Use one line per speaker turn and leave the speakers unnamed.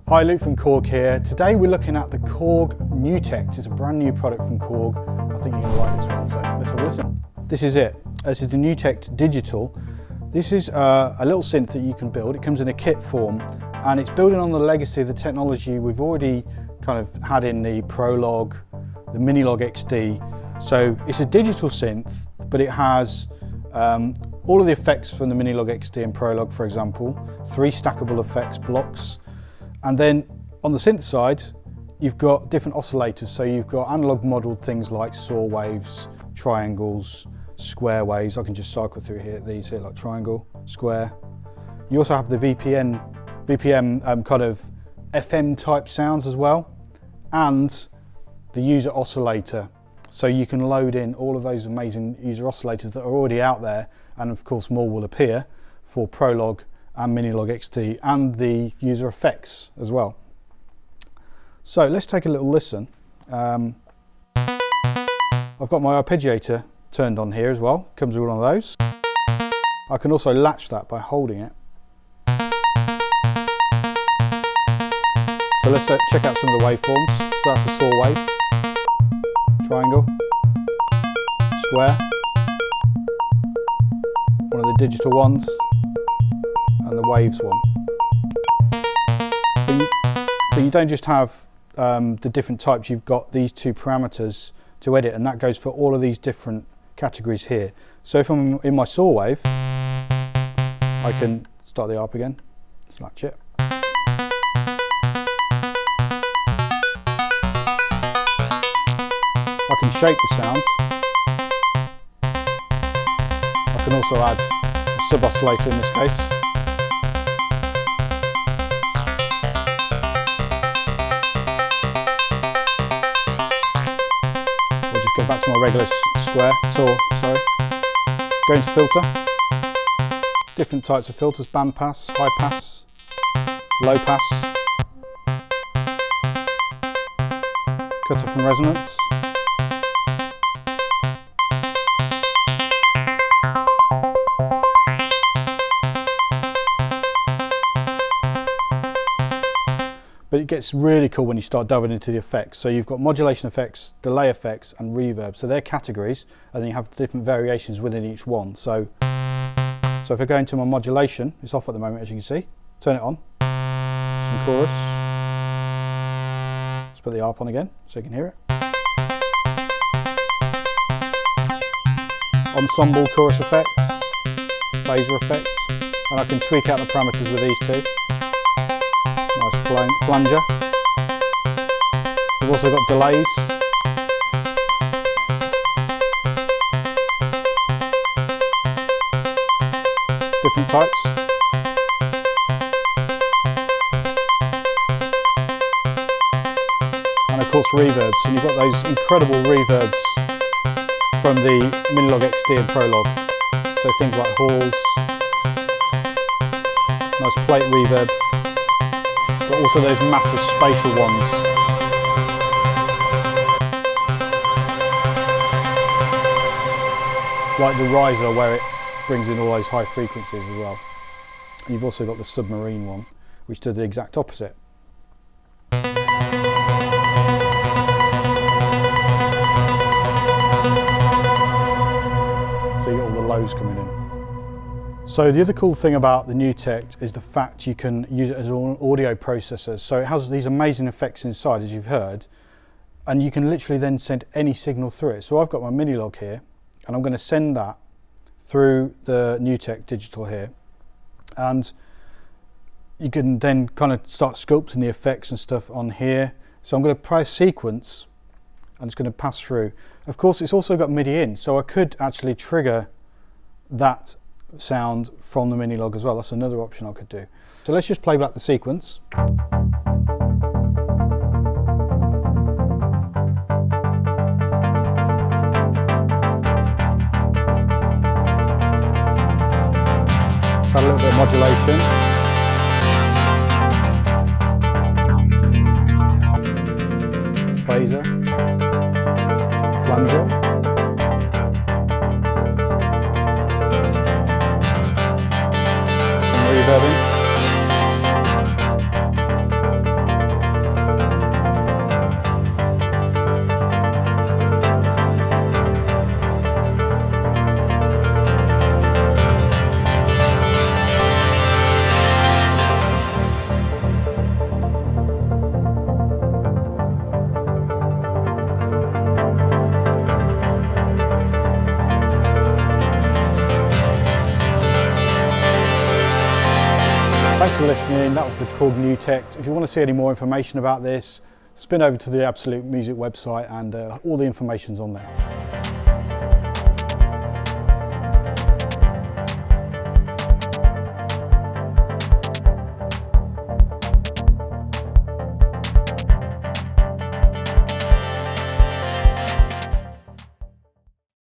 Hi, Luke from Korg here. Today we're looking at the Korg Nu. It's a brand new product from Korg. I think you're going to like this one, so let's have a listen. This is it. This is the Nu Digital. This is a little synth that you can build. It comes in a kit form and it's building on the legacy of the technology we've already kind of had in the prologue, the minilogue XD. So it's a digital synth, but it has all of the effects from the minilogue XD and prologue, for example, 3 stackable effects blocks. And then on the synth side, you've got different oscillators. So you've got analog modeled things like saw waves, triangles, square waves. I can just cycle through these here like triangle, square. You also have the VPM kind of FM type sounds as well, and the user oscillator. So you can load in all of those amazing user oscillators that are already out there, and of course more will appear for prologue and minilogue XD, and the user effects as well. So let's take a little listen. I've got my arpeggiator turned on here as well, comes with one of those. I can also latch that by holding it. So let's check out some of the waveforms. So that's a saw wave, triangle, square, one of the digital ones, and the waves one. But you don't just have the different types, you've got these 2 parameters to edit, and that goes for all of these different categories here. So if I'm in my saw wave, I can start the arp again, latch it. I can shape the sound. I can also add a sub-oscillator in this case. I'll just go back to my regular saw, sorry. Go into filter. Different types of filters, band pass, high pass, low pass, cutoff and resonance. But it gets really cool when you start delving into the effects. So you've got modulation effects, delay effects, and reverb. So they're categories, and then you have different variations within each one. So if I go into my modulation, it's off at the moment, as you can see. Turn it on, some chorus. Let's put the arp on again, so you can hear it. Ensemble chorus effects, phaser effects, and I can tweak out the parameters with these 2. Nice flanger. We've also got delays. Different types. And of course reverbs. And you've got those incredible reverbs from the minilogue XD and prologue. So things like halls, nice plate reverb, but also those massive spatial ones. Like the riser, where it brings in all those high frequencies as well. And you've also got the submarine one, which does the exact opposite. So you get all the lows coming in. So the other cool thing about the Nu is the fact you can use it as an audio processor. So it has these amazing effects inside, as you've heard, and you can literally then send any signal through it. So I've got my minilogue here, and I'm going to send that through the Nu Digital here. And you can then kind of start sculpting the effects and stuff on here. So I'm going to press sequence, and it's going to pass through. Of course, it's also got MIDI in, so I could actually trigger that sound from the minilogue as well. That's another option I could do. So let's just play back the sequence. Let's add a little bit of modulation. Phaser. Flanger. Reverbing. Thanks for listening. That was the Korg Nu Tekt. If you want to see any more information about this, spin over to the Absolute Music website and all the information's on there.